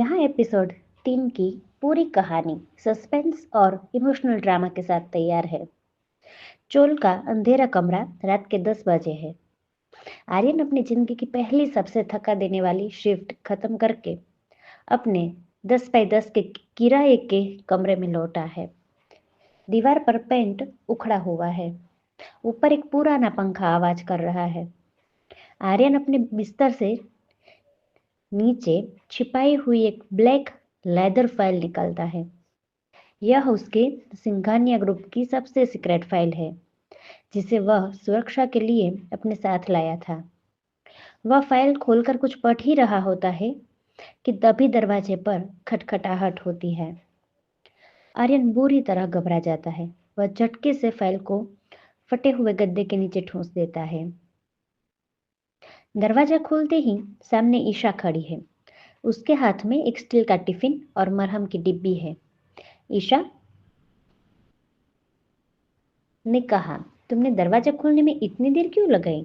यहाँ एपिसोड 3 की पूरी कहानी सस्पेंस और इमोशनल ड्रामा के साथ तैयार है। चोल का अंधेरा कमरा रात के 10 बजे है। आर्यन अपनी जिंदगी की पहली सबसे थका देने वाली शिफ्ट खत्म करके अपने 10 बाई 10 के किराए के कमरे में लौटा है। दीवार पर पेंट उखड़ा हुआ है। ऊपर एक पुराना पंखा आवाज कर रहा है। आर्यन अपने बिस्तर से नीचे छिपाई हुई एक ब्लैक लेदर फाइल निकालता है। यह उसके सिंघानिया ग्रुप की सबसे सीक्रेट फाइल है, जिसे वह सुरक्षा के लिए अपने साथ लाया था। वह फाइल खोलकर कुछ पढ़ ही रहा होता है कि तभी दरवाजे पर खटखटाहट होती है। आर्यन बुरी तरह घबरा जाता है। वह झटके से फाइल को फटे हुए गद्दे के नीचे ठूंस देता है। दरवाजा खोलते ही सामने ईशा खड़ी है। उसके हाथ में एक स्टील का टिफिन और मरहम की डिब्बी है। ईशा ने कहा, तुमने दरवाजा खोलने में इतनी देर क्यों लगाई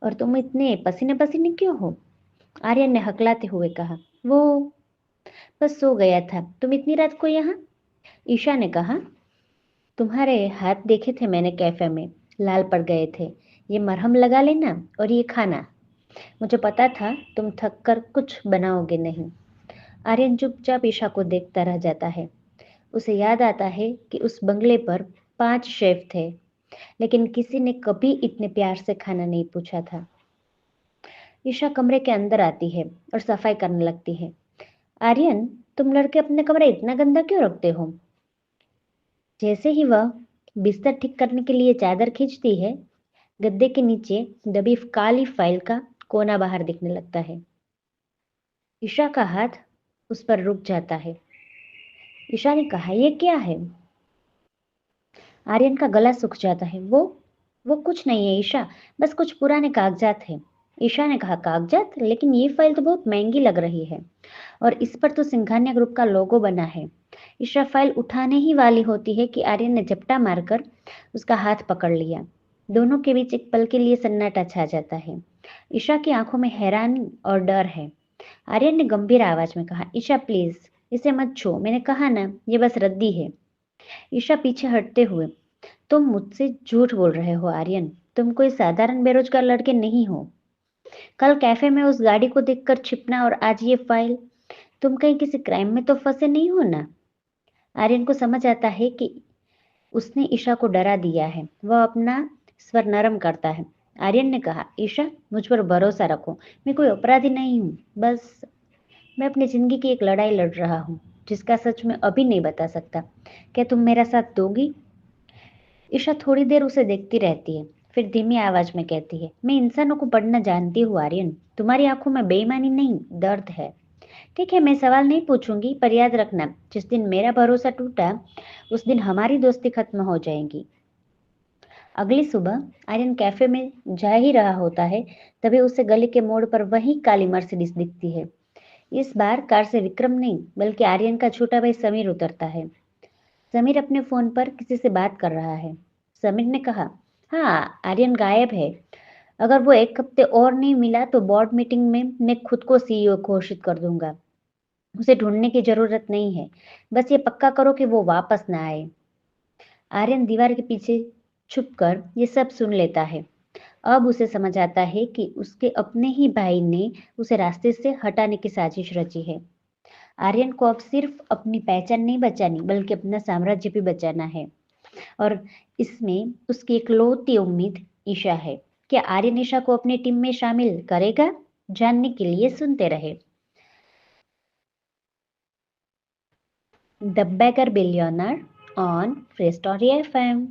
और तुम इतने पसीने पसीने क्यों हो? आर्यन ने हकलाते हुए कहा, वो बस सो गया था। तुम इतनी रात को यहाँ? ईशा ने कहा, तुम्हारे हाथ देखे थे मैंने कैफे में, लाल पड़ गए थे। ये मरहम लगा लेना और ये खाना। मुझे पता था तुम थक कर कुछ बनाओगे नहीं। आर्यन चुपचाप ईशा को देखता रह जाता है। उसे याद आता है कि उस बंगले पर 5 शेफ थे, लेकिन किसी ने कभी इतने प्यार से खाना नहीं पूछा था। ईशा कमरे के अंदर आती है और सफाई करने लगती है। आर्यन, तुम लड़के अपने कमरा इतना गंदा क्यों रखते हो? जैसे ही वह बिस्तर ठीक करने के लिए चादर खींचती है, गद्दे के नीचे दबी काली फाइल का कोना बाहर दिखने लगता है। ईशा का हाथ उस पर रुक जाता है। ईशा ने कहा, यह क्या है? आर्यन का गला सूख जाता है। वो कुछ नहीं है ईशा, बस कुछ पुराने कागजात हैं। ईशा ने कहा, कागजात? लेकिन ये फाइल तो बहुत महंगी लग रही है और इस पर तो सिंघानिया ग्रुप का लोगो बना है। ईशा फाइल उठाने ही वाली होती है कि आर्यन ने झपटा मारकर उसका हाथ पकड़ लिया। दोनों के बीच एक पल के लिए सन्नाटा छा जाता है। ईशा की आंखों में हैरानी और डर है। आर्यन ने गंभीर आवाज में कहा, ईशा प्लीज, इसे मत छू। मैंने कहा ना, ये बस रद्दी है। ईशा पीछे हटते हुए, तुम मुझसे झूठ बोल रहे हो आर्यन। तुम कोई साधारण बेरोजगार लड़के नहीं हो। कल कैफे में उस गाड़ी को देखकर छिपना और आज ये फाइल। तुम कहीं किसी क्राइम में तो फंसे नहीं हो ना? आर्यन को समझ आता है कि उसने ईशा को डरा दिया है। वह अपना स्वर नरम करता है। आर्यन ने कहा, ईशा, मुझ पर भरोसा रखो। मैं कोई अपराधी नहीं हूँ। बस मैं अपनी जिंदगी की एक लड़ाई लड़ रहा हूँ, जिसका सच मैं अभी नहीं बता सकता। क्या तुम मेरा साथ दोगी? ईशा थोड़ी देर उसे देखती रहती है, फिर धीमी आवाज में कहती है, मैं इंसानों को पढ़ना जानती हूँ आर्यन। तुम्हारी आंखों में बेईमानी नहीं, दर्द है। ठीक है, मैं सवाल नहीं पूछूंगी, पर याद रखना, जिस दिन मेरा भरोसा टूटा, उस दिन हमारी दोस्ती खत्म हो जाएगी। अगली सुबह आर्यन कैफे में जा ही रहा होता है, तभी उसे गली के मोड़ पर वही काली मर्सिडीज दिखती है। इस बार कार से विक्रम नहीं, बल्कि आर्यन का छोटा भाई समीर उतरता है। समीर अपने फोन पर किसी से बात कर रहा है। समीर ने कहा, हाँ, आर्यन गायब है। अगर वो एक हफ्ते और नहीं मिला तो बोर्ड मीटिंग में मैं खुद को सीईओ घोषित कर दूंगा। उसे ढूंढने की जरूरत नहीं है, बस ये पक्का करो कि वो वापस ना आए। आर्यन दीवार के पीछे छुपकर ये सब सुन लेता है। अब उसे समझ आता है कि उसके अपने ही भाई ने उसे रास्ते से हटाने की साजिश रची है। आर्यन को अब सिर्फ अपनी पहचान नहीं बचानी, बल्कि अपना साम्राज्य भी बचाना है। और इसमें उसकी इकलौती उम्मीद ईशा है। क्या आर्यन ईशा को अपनी टीम में शामिल करेगा? जानने के लिए सुनते रहे। The beggar billionaire on free story FM।